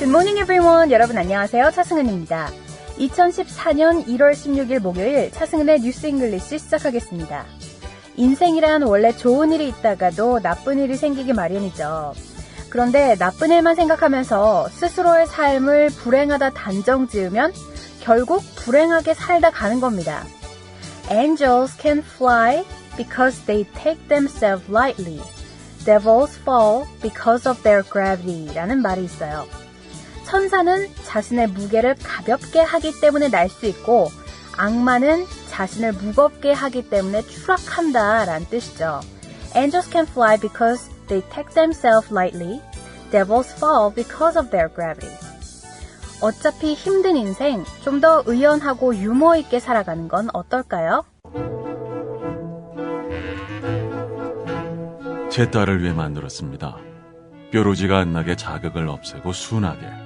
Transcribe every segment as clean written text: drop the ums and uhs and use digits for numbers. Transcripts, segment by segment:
Good morning everyone. 여러분 안녕하세요. 차승은입니다. 2014년 1월 16일 목요일 차승은의 뉴스 잉글리시 시작하겠습니다. 인생이란 원래 좋은 일이 있다가도 나쁜 일이 생기기 마련이죠. 그런데 나쁜 일만 생각하면서 스스로의 삶을 불행하다 단정 지으면 결국 불행하게 살다 가는 겁니다. Angels can fly because they take themselves lightly. Devils fall because of their gravity 라는 말이 있어요. 천사는 자신의 무게를 가볍게 하기 때문에 날 수 있고 악마는 자신을 무겁게 하기 때문에 추락한다 라는 뜻이죠. Angels can fly because they take themselves lightly. Devils fall because of their gravity. 어차피 힘든 인생 좀 더 의연하고 유머 있게 살아가는 건 어떨까요? 제 딸을 위해 만들었습니다. 뾰루지가 안 나게 자극을 없애고 순하게.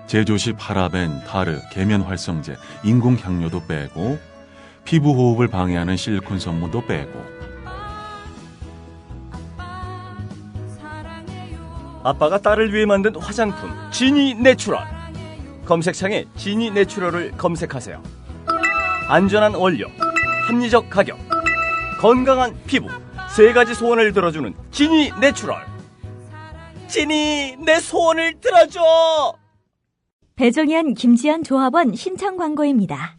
제조시 파라벤, 타르, 계면 활성제, 인공 향료도 빼고 피부 호흡을 방해하는 실리콘 성분도 빼고. 아빠가 딸을 위해 만든 화장품 지니 내추럴. 검색창에 지니 내추럴을 검색하세요. 안전한 원료, 합리적 가격, 건강한 피부, 세 가지 소원을 들어주는 지니 내추럴. 지니, 내 소원을 들어줘! 배종현 김지연 조합원 신청 광고입니다.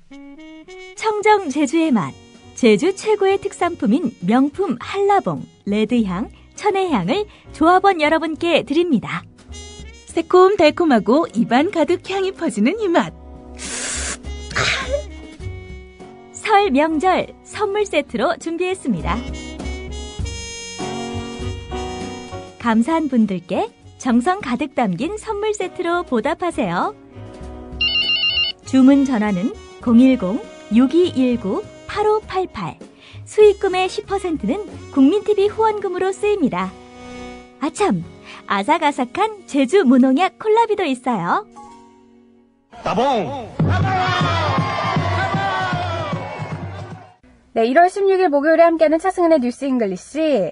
청정 제주의 맛, 제주 최고의 특산품인 명품 한라봉, 레드향, 천혜향을 조합원 여러분께 드립니다. 새콤달콤하고 입안 가득 향이 퍼지는 이 맛. 설 명절 선물 세트로 준비했습니다. 감사한 분들께 정성 가득 담긴 선물 세트로 보답하세요. 주문 전화는 010-6219-8588. 수익금의 10%는 국민TV 후원금으로 쓰입니다. 아참, 아삭아삭한 제주 무농약 콜라비도 있어요. 따봉! 네, 1월 16일 목요일에 함께하는 차승은의 뉴스 잉글리시.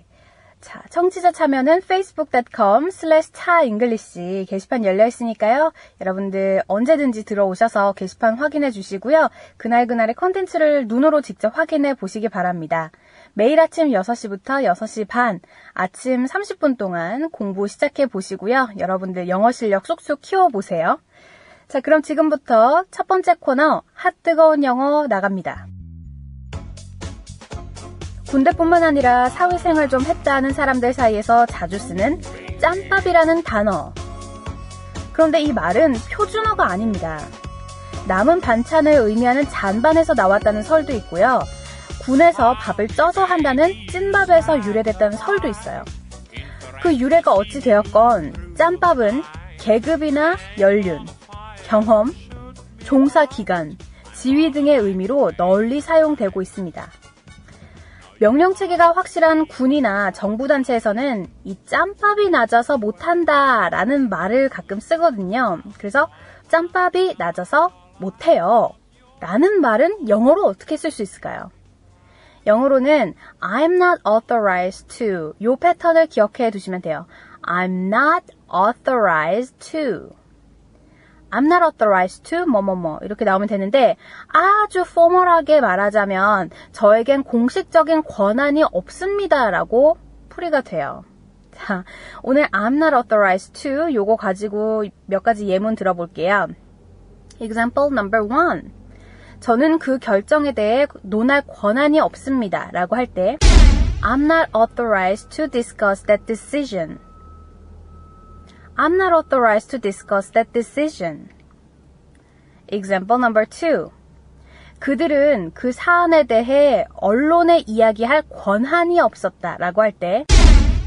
자, 청취자 참여는 facebook.com/차잉글리시 게시판 열려 있으니까요. 여러분들 언제든지 들어오셔서 게시판 확인해 주시고요. 그날그날의 컨텐츠를 눈으로 직접 확인해 보시기 바랍니다. 매일 아침 6시부터 6시 반, 아침 30분 동안 공부 시작해 보시고요. 여러분들 영어 실력 쏙쏙 키워보세요. 자, 그럼 지금부터 첫 번째 코너 핫 뜨거운 영어 나갑니다. 군대뿐만 아니라 사회생활 좀 했다 하는 사람들 사이에서 자주 쓰는 짬밥이라는 단어. 그런데 이 말은 표준어가 아닙니다. 남은 반찬을 의미하는 잔반에서 나왔다는 설도 있고요. 군에서 밥을 쪄서 한다는 찐밥에서 유래됐다는 설도 있어요. 그 유래가 어찌 되었건 짬밥은 계급이나 연륜, 경험, 종사 기간, 지위 등의 의미로 널리 사용되고 있습니다. 명령체계가 확실한 군이나 정부단체에서는 이 짬밥이 낮아서 못한다 라는 말을 가끔 쓰거든요. 그래서 짬밥이 낮아서 못해요 라는 말은 영어로 어떻게 쓸 수 있을까요? 영어로는 I'm not authorized to 요 패턴을 기억해 두시면 돼요. I'm not authorized to I'm not authorized to 뭐뭐뭐 이렇게 나오면 되는데 아주 포멀하게 말하자면 저에겐 공식적인 권한이 없습니다 라고 풀이가 돼요. 자, 오늘 I'm not authorized to 요거 가지고 몇 가지 예문 들어볼게요. Example number 1. 저는 그 결정에 대해 논할 권한이 없습니다 라고 할 때 I'm not authorized to discuss that decision. I'm not authorized to discuss that decision. Example number 2. 그들은 그 사안에 대해 언론에 이야기할 권한이 없었다 라고 할 때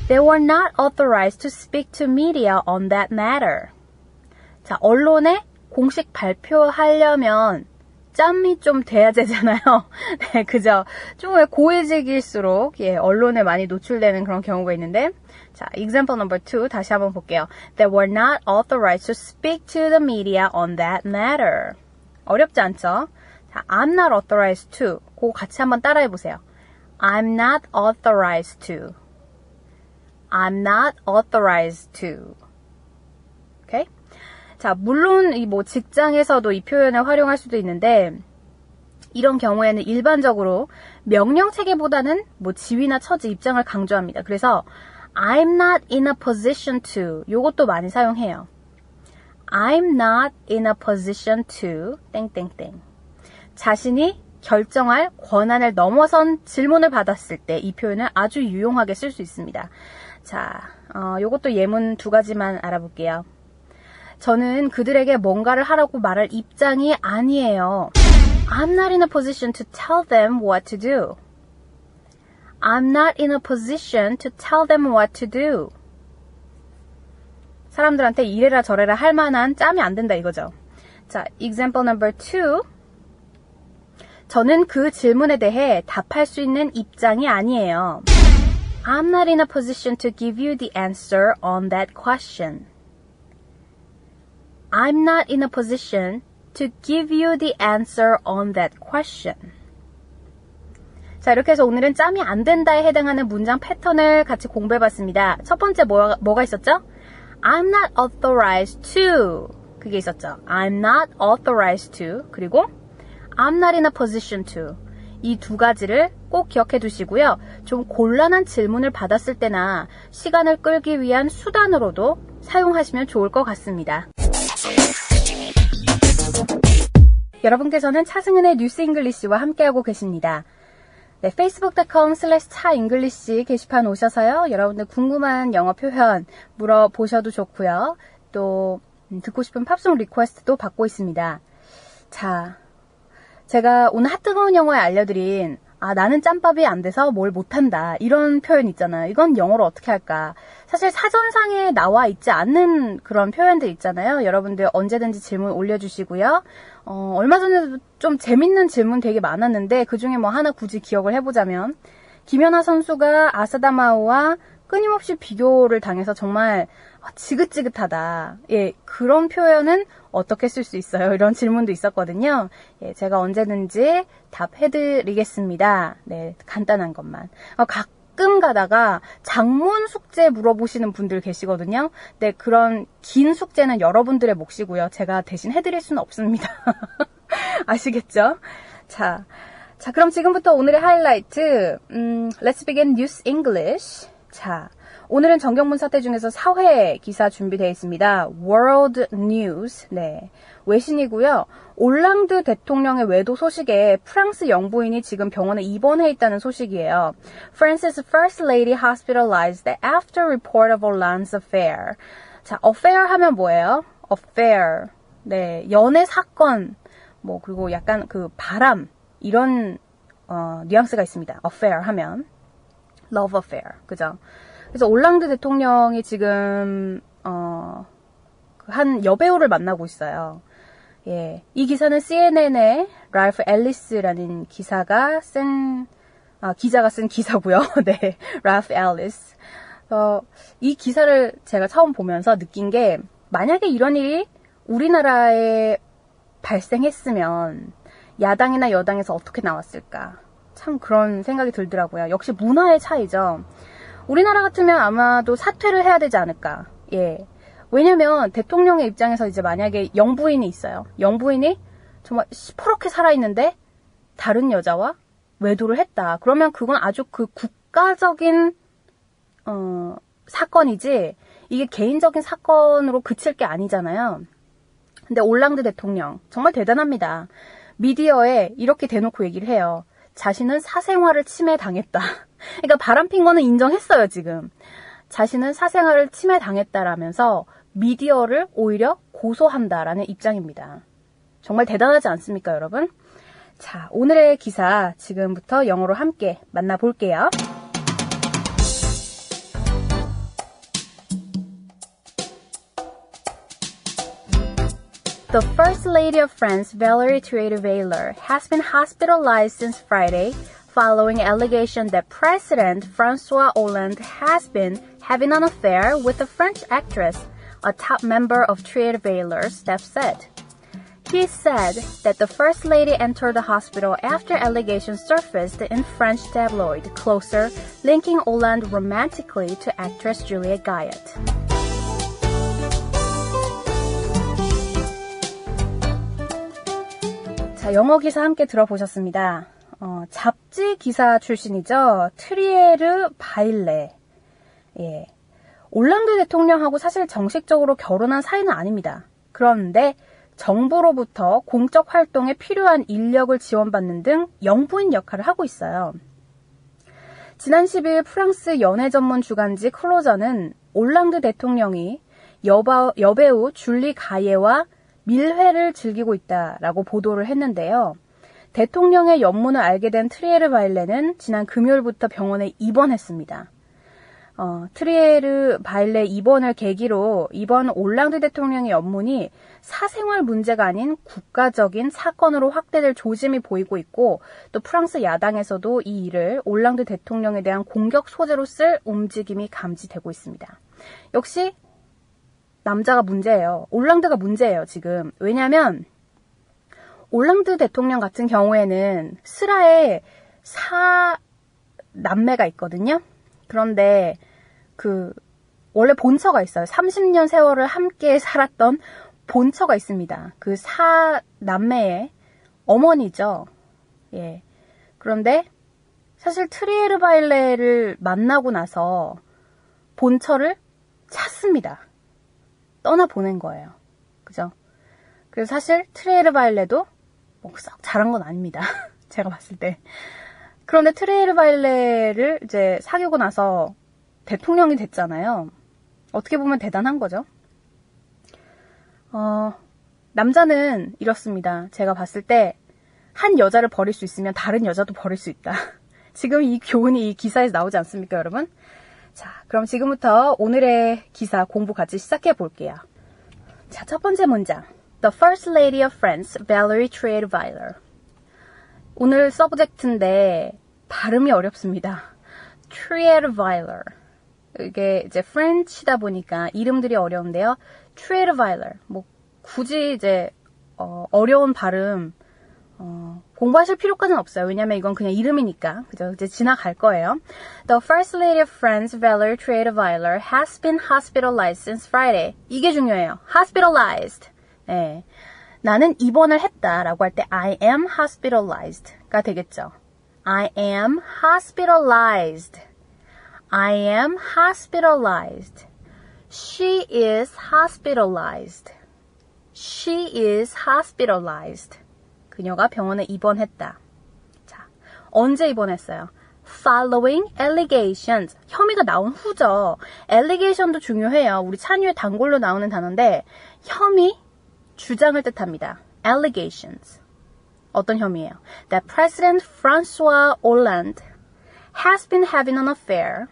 They were not authorized to speak to media on that matter. 자, 언론에 공식 발표하려면 짬이 좀 돼야 되잖아요. 네, 그죠? 좀 왜 고위직일수록 언론에 많이 노출되는 그런 경우가 있는데 자, example number 2 다시 한번 볼게요. They were not authorized to speak to the media on that matter. 어렵지 않죠? 자, I'm not authorized to 그거 같이 한번 따라해 보세요. I'm not authorized to. I'm not authorized to. Okay? 자, 물론 이 뭐 직장에서도 이 표현을 활용할 수도 있는데 이런 경우에는 일반적으로 명령 체계보다는 뭐 지위나 처지, 입장을 강조합니다. 그래서 I'm not in a position to 요것도 많이 사용해요. I'm not in a position to 땡땡땡. 자신이 결정할 권한을 넘어선 질문을 받았을 때 이 표현을 아주 유용하게 쓸 수 있습니다. 자, 요것도 예문 2가지만 알아볼게요. 저는 그들에게 뭔가를 하라고 말할 입장이 아니에요. I'm not in a position to tell them what to do. I'm not in a position to tell them what to do. 사람들한테 이래라 저래라 할 만한 짬이 안 된다 이거죠. 자, example number 2. 저는 그 질문에 대해 답할 수 있는 입장이 아니에요. I'm not in a position to give you the answer on that question. I'm not in a position to give you the answer on that question. 자, 이렇게 해서 오늘은 짬이 안 된다에 해당하는 문장 패턴을 같이 공부해봤습니다. 첫 번째 뭐가 있었죠? I'm not authorized to. 그게 있었죠. I'm not authorized to. 그리고 I'm not in a position to. 이 2가지를 꼭 기억해 두시고요. 좀 곤란한 질문을 받았을 때나 시간을 끌기 위한 수단으로도 사용하시면 좋을 것 같습니다. 여러분께서는 차승은의 뉴스 잉글리시와 함께하고 계십니다. 네, facebook.com/차잉글리시 게시판 오셔서요. 여러분들 궁금한 영어 표현 물어보셔도 좋고요. 또 듣고 싶은 팝송 리퀘스트도 받고 있습니다. 자, 제가 오늘 핫뜨거운 영어에 알려드린 나는 짬밥이 안 돼서 뭘 못한다 이런 표현 있잖아요. 이건 영어로 어떻게 할까? 사실 사전상에 나와 있지 않는 그런 표현들 있잖아요. 여러분들 언제든지 질문 올려주시고요. 얼마 전에도 좀 재밌는 질문 되게 많았는데 그중에 뭐 하나 굳이 기억을 해보자면 김연아 선수가 아사다마오와 끊임없이 비교를 당해서 정말 지긋지긋하다. 예, 그런 표현은 어떻게 쓸 수 있어요? 이런 질문도 있었거든요. 예, 제가 언제든지 답해드리겠습니다. 네, 간단한 것만. 가끔 가다가 장문 숙제 물어보시는 분들 계시거든요. 네, 그런 긴 숙제는 여러분들의 몫이고요. 제가 대신 해드릴 수는 없습니다. 아시겠죠? 자, 그럼 지금부터 오늘의 하이라이트. Let's begin News English. 자, 오늘은 정경문 사태 중에서 사회 기사 준비되어 있습니다. World News. 네, 외신이고요. 올랑드 대통령의 외도 소식에 프랑스 영부인이 지금 병원에 입원해 있다는 소식이에요. France's First Lady hospitalized after report of Hollande's affair. 자, affair 하면 뭐예요? affair. 네, 연애 사건. 뭐 그리고 약간 그 바람 이런 뉘앙스가 있습니다. affair 하면 love affair. 그죠? 그래서 올랑드 대통령이 지금 한 여배우를 만나고 있어요. 예, 이 기사는 CNN의 랄프 앨리스라는 기자가 쓴 기사고요. 네, 랄프 앨리스. 이 기사를 제가 처음 보면서 느낀 게 만약에 이런 일이 우리나라에 발생했으면 야당이나 여당에서 어떻게 나왔을까? 참 그런 생각이 들더라고요. 역시 문화의 차이죠. 우리나라 같으면 아마도 사퇴를 해야 되지 않을까. 예. 왜냐면 대통령의 입장에서 이제 만약에 영부인이 있어요. 영부인이 정말 시퍼렇게 살아있는데 다른 여자와 외도를 했다. 그러면 그건 아주 그 국가적인 사건이지 이게 개인적인 사건으로 그칠 게 아니잖아요. 근데 올랑드 대통령 정말 대단합니다. 미디어에 이렇게 대놓고 얘기를 해요. 자신은 사생활을 침해당했다. 그러니까 바람핀 거는 인정했어요, 지금. 자신은 사생활을 침해당했다라면서 미디어를 오히려 고소한다라는 입장입니다. 정말 대단하지 않습니까, 여러분? 자, 오늘의 기사 지금부터 영어로 함께 만나볼게요. The First Lady of France, Valérie Trierweiler, has been hospitalized since Friday following allegation that President François Hollande has been having an affair with a French actress, a top member of Trierweiler's staff said. He said that the First Lady entered the hospital after allegations surfaced in French tabloid Closer, linking Hollande romantically to actress Juliette Gayet. 자, 영어 기사 함께 들어보셨습니다. 잡지 기사 출신이죠. 트리에르 바일레. 예. 올랑드 대통령하고 사실 정식적으로 결혼한 사이는 아닙니다. 그런데 정부로부터 공적 활동에 필요한 인력을 지원받는 등 영부인 역할을 하고 있어요. 지난 10일 프랑스 연애 전문 주간지 클로저는 올랑드 대통령이 여배우 줄리 가예와 밀회를 즐기고 있다라고 보도를 했는데요. 대통령의 연문을 알게 된 트리에르 바일레는 지난 금요일부터 병원에 입원했습니다. 트리에르 바일레 입원을 계기로 이번 올랑드 대통령의 연문이 사생활 문제가 아닌 국가적인 사건으로 확대될 조짐이 보이고 있고, 또 프랑스 야당에서도 이 일을 올랑드 대통령에 대한 공격 소재로 쓸 움직임이 감지되고 있습니다. 역시 남자가 문제예요. 올랑드가 문제예요, 지금. 왜냐하면 올랑드 대통령 같은 경우에는 스라에 4남매가 있거든요. 그런데 원래 본처가 있어요. 30년 세월을 함께 살았던 본처가 있습니다. 그 4남매의 어머니죠. 예. 그런데 사실 트리에르 바일레를 만나고 나서 본처를 찾습니다. 떠나보낸 거예요. 그죠? 그래서 사실 트리에르 바일레도 뭐 썩 잘한 건 아닙니다. 제가 봤을 때. 그런데 트리에르 바일레를 이제 사귀고 나서 대통령이 됐잖아요. 어떻게 보면 대단한 거죠. 남자는 이렇습니다. 제가 봤을 때 한 여자를 버릴 수 있으면 다른 여자도 버릴 수 있다. 지금 이 교훈이 이 기사에서 나오지 않습니까, 여러분? 자, 그럼 지금부터 오늘의 기사 공부 같이 시작해 볼게요. 자, 첫 번째 문장. The First Lady of France, Valérie Trierweiler. 오늘 서브젝트인데 발음이 어렵습니다. Trierweiler. 이게 이제 French다 보니까 이름들이 어려운데요. Trierweiler. 뭐 굳이 이제 어려운 발음 공부하실 필요까지는 없어요. 왜냐면 이건 그냥 이름이니까. 그죠? 이제 지나갈 거예요. The First Lady of France, Valérie Trierweiler, has been hospitalized since Friday. 이게 중요해요. Hospitalized. 네. 나는 입원을 했다라고 할 때 I am hospitalized가 되겠죠. I am hospitalized. I am hospitalized. She is hospitalized. She is hospitalized. 그녀가 병원에 입원했다. 자, 언제 입원했어요? Following allegations. 혐의가 나온 후죠. allegation도 중요해요. 우리 찬유의 단골로 나오는 단어인데 혐의, 주장을 뜻합니다. allegations. 어떤 혐의예요? That President François Hollande has been having an affair.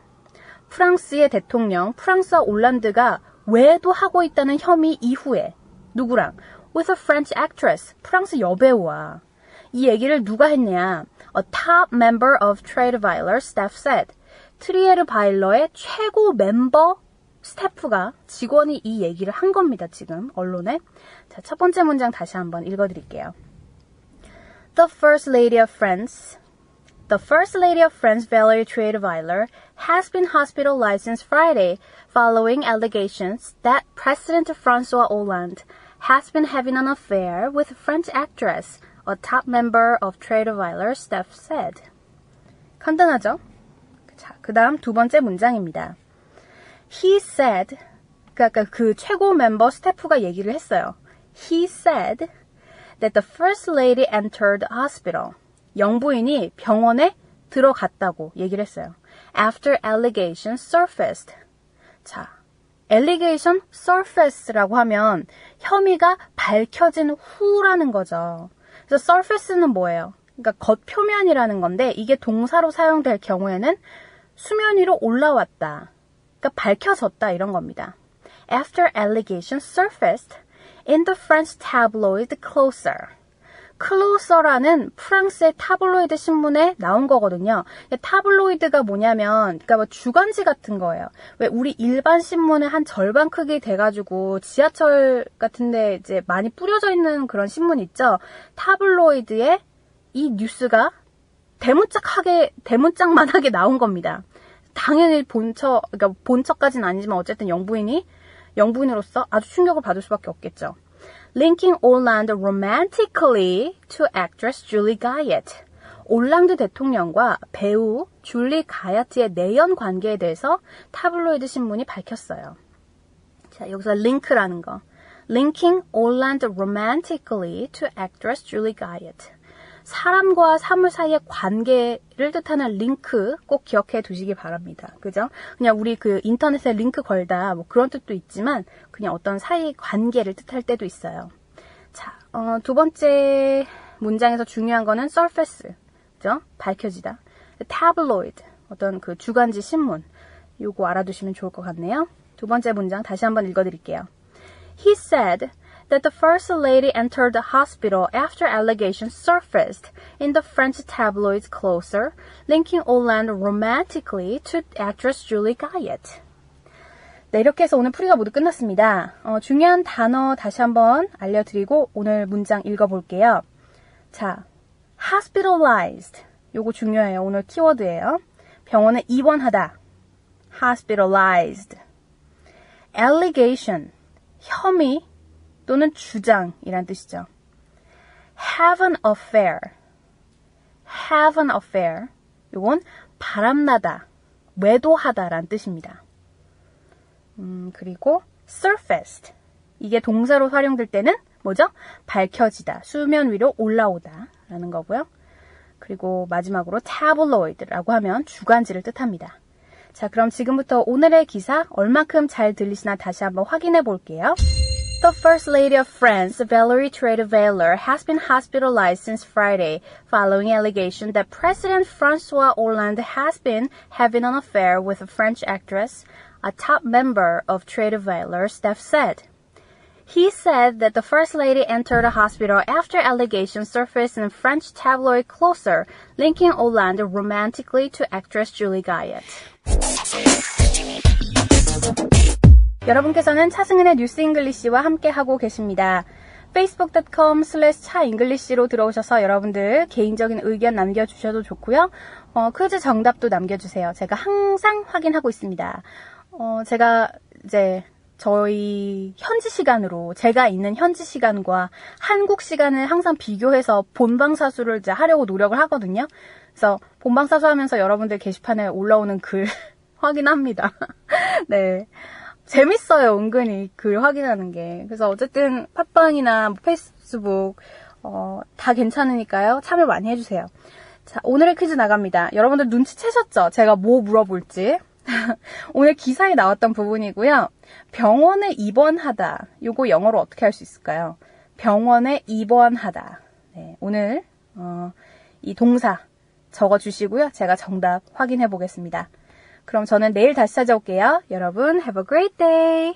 프랑스의 대통령 프랑스와 올란드가 외도하고 있다는 혐의 이후에 누구랑? With a French actress. 프랑스 여배우와. 이 얘기를 누가 했냐? A top member of Trierweiler staff said. 트리에르 바일러의 최고 멤버 스태프가, 직원이 이 얘기를 한 겁니다. 지금 언론에. 자, 첫 번째 문장 다시 한번 읽어드릴게요. The First Lady of France, Valérie Trierweiler, has been hospitalized since Friday following allegations that President François Hollande has been having an affair with a French actress, a top member of Trierweiler staff said. 간단하죠? 자, 그 다음 두 번째 문장입니다. He said, 그러니까 그 최고 멤버 스태프가 얘기를 했어요. He said that the first lady entered the hospital. 영부인이 병원에 들어갔다고 얘기를 했어요. After allegations surfaced. 자, allegation surface라고 하면 혐의가 밝혀진 후라는 거죠. 그래서 surface는 뭐예요? 그러니까 겉표면이라는 건데 이게 동사로 사용될 경우에는 수면 위로 올라왔다. 그러니까 밝혀졌다 이런 겁니다. After allegations surfaced in the French tabloid Closer. 클로서라는 프랑스의 타블로이드 신문에 나온 거거든요. 타블로이드가 뭐냐면, 그러니까 뭐 주간지 같은 거예요. 왜 우리 일반 신문의 한 절반 크기 돼가지고 지하철 같은데 이제 많이 뿌려져 있는 그런 신문 있죠. 타블로이드에 이 뉴스가 대문짝만하게 나온 겁니다. 당연히 그러니까 본처까지는 아니지만 어쨌든 영부인으로서 아주 충격을 받을 수밖에 없겠죠. linking Hollande romantically to actress Julie Guyot. 올랑드 대통령과 배우 줄리 가야트의 내연 관계에 대해서 타블로이드 신문이 밝혔어요. 자, 여기서 링크라는 거. linking Hollande romantically to actress Julie Guyot. 사람과 사물 사이의 관계를 뜻하는 링크 꼭 기억해 두시기 바랍니다. 그죠? 그냥 우리 그 인터넷에 링크 걸다 뭐 그런 뜻도 있지만 그냥 어떤 사이 관계를 뜻할 때도 있어요. 자, 두 번째 문장에서 중요한 거는 surface. 그죠? 밝혀지다. tabloid. 어떤 그 주간지 신문. 요거 알아두시면 좋을 것 같네요. 두 번째 문장 다시 한번 읽어드릴게요. He said that the first lady entered the hospital after allegations surfaced in the French tabloids Closer, linking Hollande romantically to actress Julie Guyot. 네, 이렇게 해서 오늘 풀이가 모두 끝났습니다. 중요한 단어 다시 한번 알려드리고 오늘 문장 읽어볼게요. 자, hospitalized. 요거 중요해요. 오늘 키워드예요. 병원에 입원하다. hospitalized. allegation. 혐의 또는 주장이란 뜻이죠. have an affair. have an affair. 요건 바람나다, 외도하다란 뜻입니다. 그리고 surfaced. 이게 동사로 활용될 때는 뭐죠? 밝혀지다, 수면 위로 올라오다 라는 거고요. 그리고 마지막으로 tabloid라고 하면 주간지를 뜻합니다. 자, 그럼 지금부터 오늘의 기사 얼마큼 잘 들리시나 다시 한번 확인해 볼게요. The First Lady of France, Valérie Trierweiler, has been hospitalized since Friday following allegation that President François Hollande has been having an affair with a French actress, a top member of Trierweiler's staff said. He said that the First Lady entered the hospital after allegations surfaced in French tabloid Closer, linking Hollande romantically to actress Julie Guyot. 여러분께서는 차승은의 뉴스 잉글리시와 함께하고 계십니다. facebook.com/차잉글리시로 들어오셔서 여러분들 개인적인 의견 남겨주셔도 좋고요. 퀴즈 정답도 남겨주세요. 제가 항상 확인하고 있습니다. 제가 이제 저희 현지 시간으로 제가 있는 현지 시간과 한국 시간을 항상 비교해서 본방사수를 이제 하려고 노력을 하거든요. 그래서 본방사수 하면서 여러분들 게시판에 올라오는 글 확인합니다. 네. 재밌어요, 은근히 글 확인하는 게. 그래서 어쨌든 팟빵이나 페이스북 다 괜찮으니까요. 참여 많이 해주세요. 자, 오늘의 퀴즈 나갑니다. 여러분들 눈치채셨죠? 제가 뭐 물어볼지. 오늘 기사에 나왔던 부분이고요. 병원에 입원하다. 요거 영어로 어떻게 할 수 있을까요? 병원에 입원하다. 네, 오늘 이 동사 적어주시고요. 제가 정답 확인해 보겠습니다. 그럼 저는 내일 다시 찾아올게요. 여러분, have a great day!